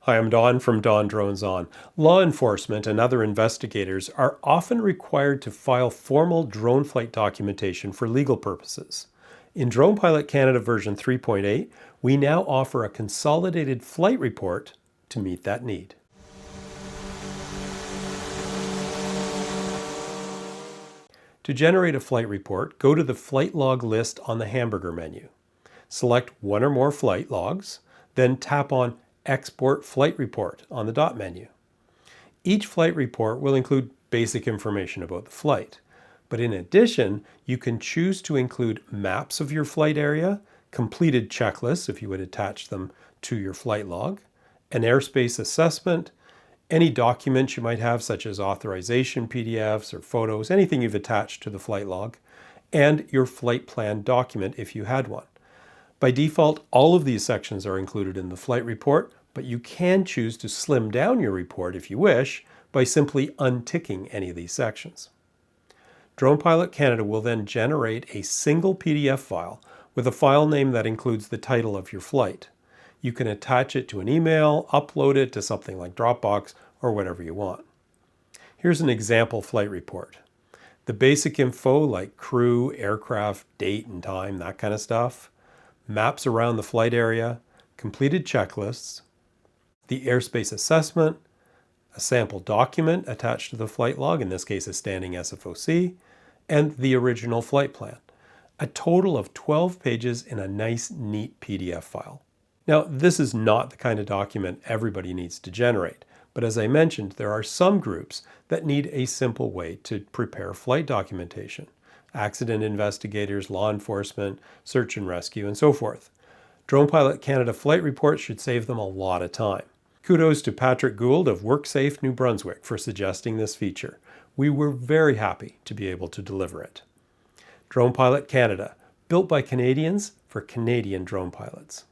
Hi, I'm Don from DonDronesOn. Law enforcement and other investigators are often required to file formal drone flight documentation for legal purposes. In Drone Pilot Canada version 3.8, we now offer a consolidated flight report to meet that need. To generate a flight report, go to the flight log list on the hamburger menu. Select one or more flight logs, then tap on Export Flight Report on the dot menu. Each flight report will include basic information about the flight, but in addition, you can choose to include maps of your flight area, completed checklists if you would attach them to your flight log, an airspace assessment, any documents you might have such as authorization PDFs or photos, anything you've attached to the flight log, and your flight plan document if you had one. By default, all of these sections are included in the flight report, but you can choose to slim down your report if you wish by simply unticking any of these sections. Drone Pilot Canada will then generate a single PDF file with a file name that includes the title of your flight. You can attach it to an email, upload it to something like Dropbox, or whatever you want. Here's an example flight report. The basic info like crew, aircraft, date and time, that kind of stuff. Maps around the flight area, completed checklists, the airspace assessment, a sample document attached to the flight log, in this case a standing SFOC, and the original flight plan. A total of 12 pages in a nice, neat PDF file. Now, this is not the kind of document everybody needs to generate, but as I mentioned, there are some groups that need a simple way to prepare flight documentation. Accident investigators, law enforcement, search and rescue, and so forth. Drone Pilot Canada flight reports should save them a lot of time. Kudos to Patrick Gould of WorkSafe, New Brunswick for suggesting this feature. We were very happy to be able to deliver it. Drone Pilot Canada, built by Canadians for Canadian drone pilots.